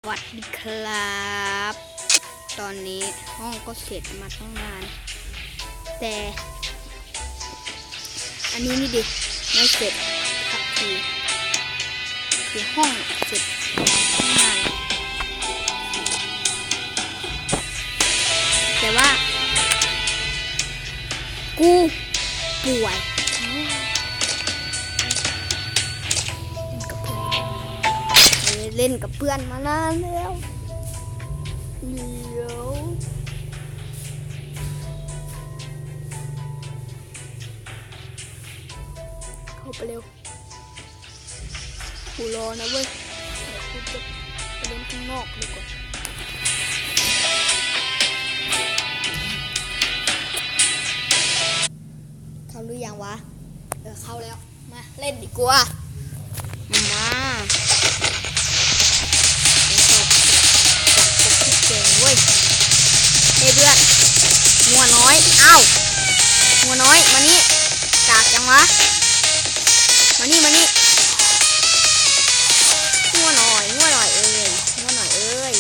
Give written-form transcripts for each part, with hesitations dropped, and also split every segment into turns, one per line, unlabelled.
สวัสดีครับตอนนี้ห้องก็เสร็จมาตั้งนานแต่อันนี้นี่ดิไม่เสร็จสักทีคือห้องเสร็จตั้งนานแต่ว่ากูป่วยเล่นกับเพื่อนมานานแล้วเดี๋ยวเข้าไปเร็วกูรอนะเว้ยกูจะไปเล่นข้างนอกดีกว่าเข้าหรือยังวะเข้าแล้วมาเล่นดีกว่ามาเว้ยเฮ้ยเพื่อนงัวน้อยอ้าวงัวน้อยมานี่กากจังวะมานี่งัวน้อยงัวหน่อยเอ้ย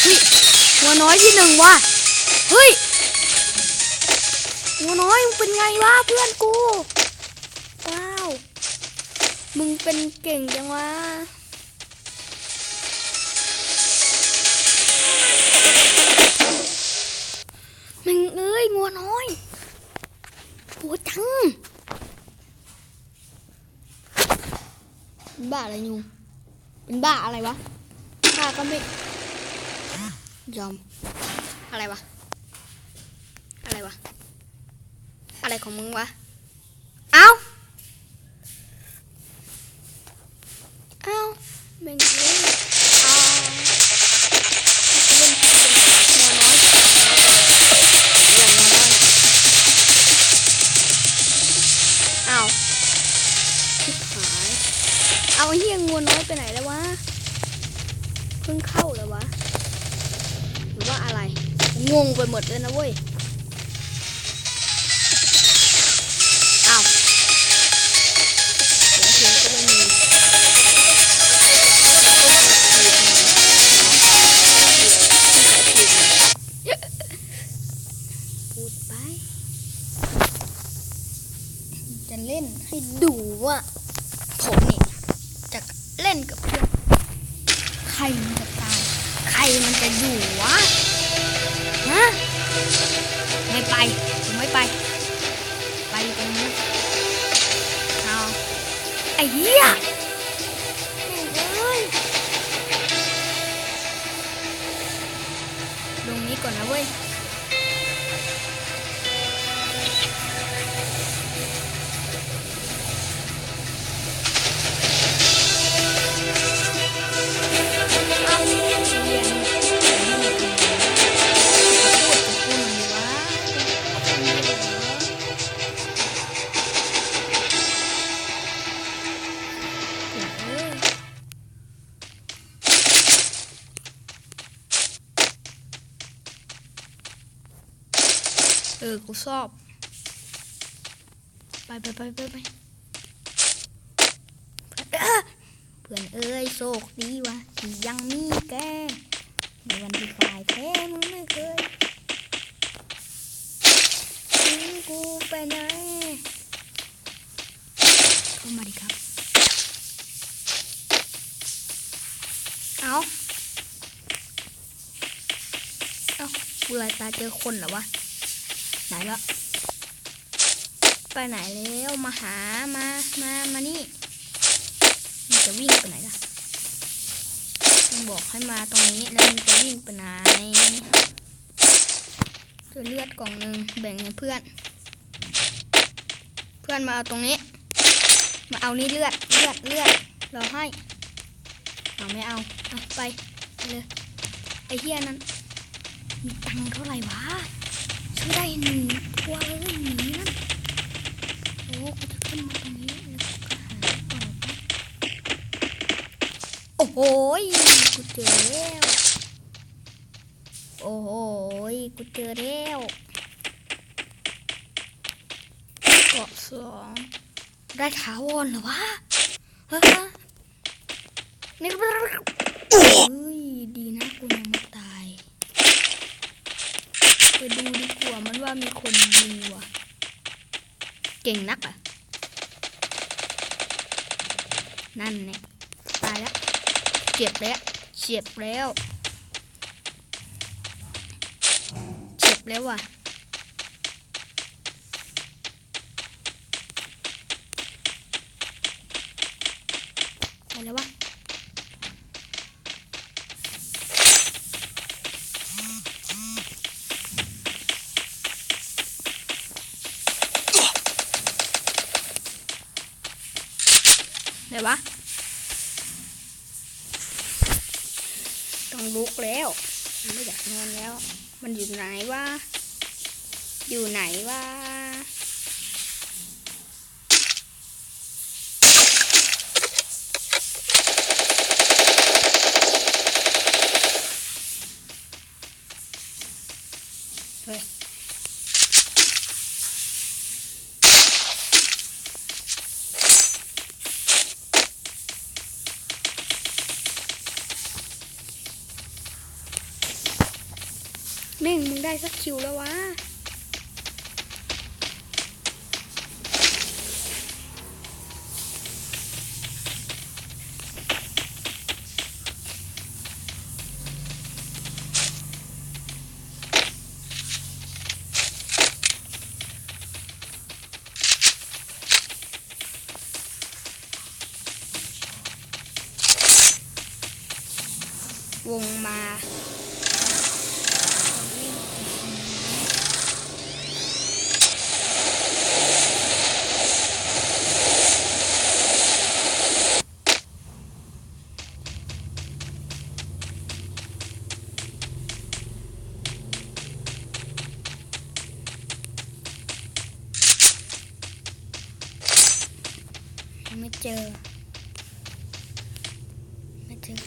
เฮ้ยงัวน้อยที่หนึ่งวะเฮ้ยงัวน้อยมึงเป็นไงวะเพื่อนกูว้าวมึงเป็นเก่งจังวะมึงเอ้ยงัวน้อยปวดจังเป็นบ้าอะไรยูเป็นบ้าอะไรวะข้าก็ไม่ยอมอะไรวะอะไรของมึงวะเอ้าแม่งเลยเอาเฮียงัวน้อยไปไหนแล้ววะเพิ่งเข้าแล้ววะหรือว่าอะไรงงไปหมดเลยนะเว้ยอ้าวเสียงก็ไม่มีพูดไปจะเล่นให้ดูว่าผมนี่จะเล่นกับเพื่อนใครมันจะตายใครมันจะอยู่วะฮะไม่ไปผมไม่ไปตรงนี้เอาไอ้เหี้ยเอ้ยตรงนี้ก่อนนะเว้ยกูชอบไปเพื่อนเอ้ยโชคดีวะที่ยังมีแกในวันที่ฝ่ายแท้มึงไม่เคยทิ้งกูไปไหนเข้ามาดิครับเอากูลายตาเจอคนเหรอวะไหนละไปไหนแล้วมาหามานี่มันจะวิ่งไปไหนล่ะมันบอกให้มาตรงนี้แล้วมันจะวิ่งไปไหนเจอเลือดกล่องหนึ่งแบ่งให้เพื่อนมาเอาตรงนี้มาเอานี่เลือดเราให้เอาไม่เอาไปเลยไอ้เหี้ยนั้นมีตังค์เท่าไหร่วะซื้อได้1 ตัวเลยหนีนั่นโอ้กูจะขึ้นมาตรงนี้แล้วก็หาต่อไปโอ้โหกูเจอแล้วเกาะ2ได้ถาวรเหรอวะ นี่เฮ้ยดีนะกูยังไม่ตายไปดูดีกว่ามันว่ามีคนยิงว่ะเก่งนักอ่ะนั่นเนี่ยตายแล้วเจ็บแล้วเจ็บแล้วเจ็บแล้วว่ะไปแล้ววะไหนวะต้องลุกแล้วไม่อยากนอนแล้วมันอยู่ไหนวะอยู่ไหนวะเฮ้ยแม่งมึงได้สักคิวแล้ววะวงมาไม่เจอ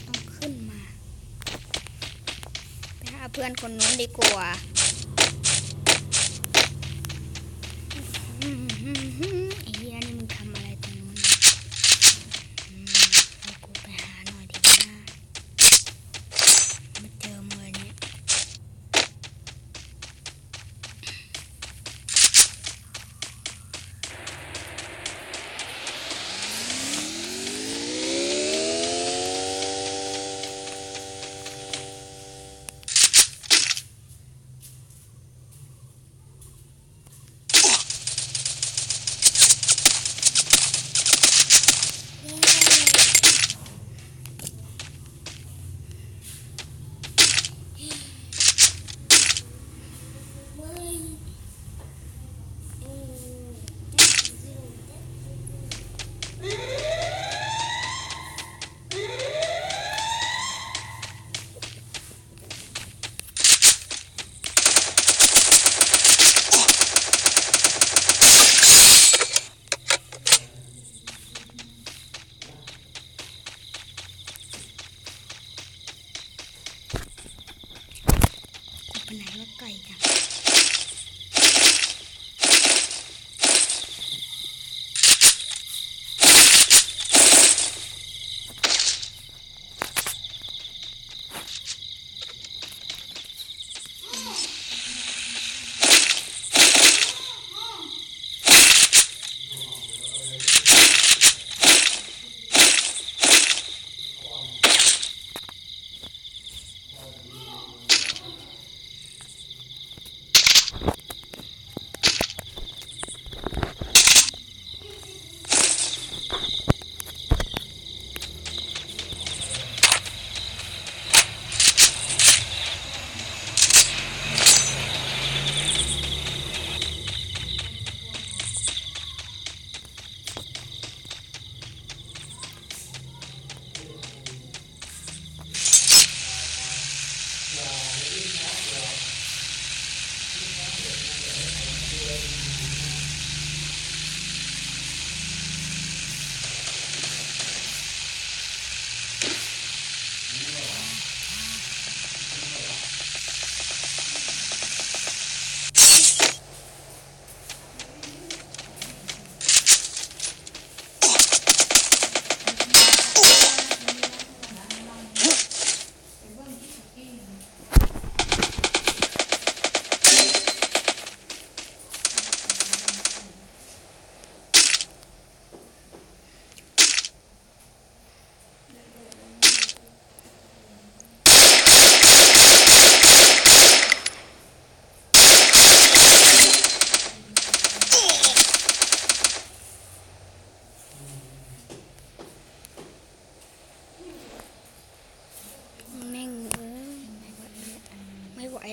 ต้องขึ้นมาไปหาเพื่อนคนนู้นดีกว่าไอ้เหี้ยนี่มึงทำอะไรตรงนู้นให้กูไปหาหน่อยดีนะไม่เจอมึงเลยเนี่ยไปไหนว่าไก่จัง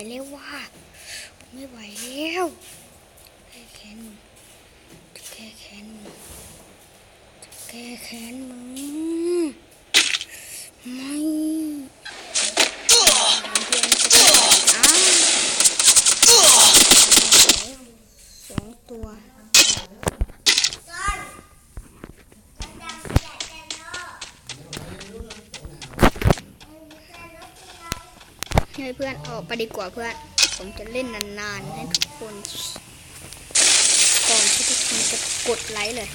แล้วว่ะไม่ไหวแล้วแก้แค้นมึงจะแก้แค้นมึงจะแก้แค้นมึงไม่เพื่อนจะตายอ้าวสองตัวให้เพื่อนออกไปดีกว่าเพื่อนผมจะเล่นนานๆให้ทุกคนก่อนที่ทุกคนจะกดไลค์เลย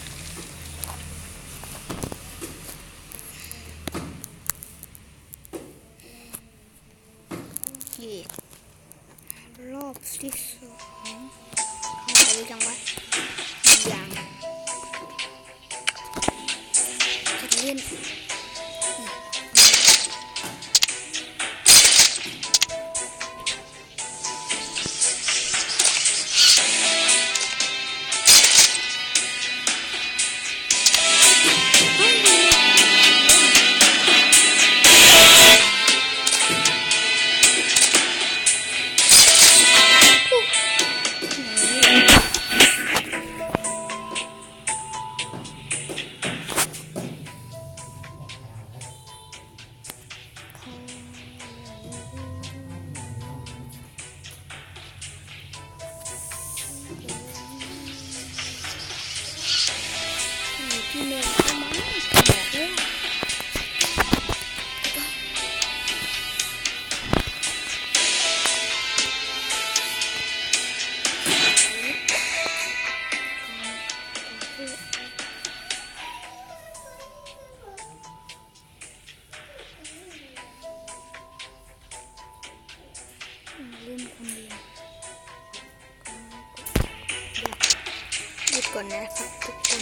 รอบที่สองเข้าไปจังวะยังจะเล่นที่เมย์เข้ามาบอกเลยเล่นคนเดียวหยุดก่อนนะครับทุกคน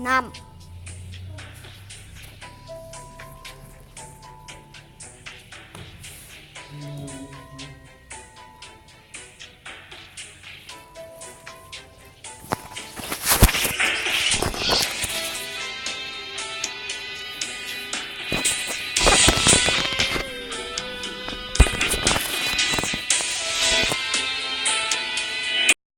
น้ำ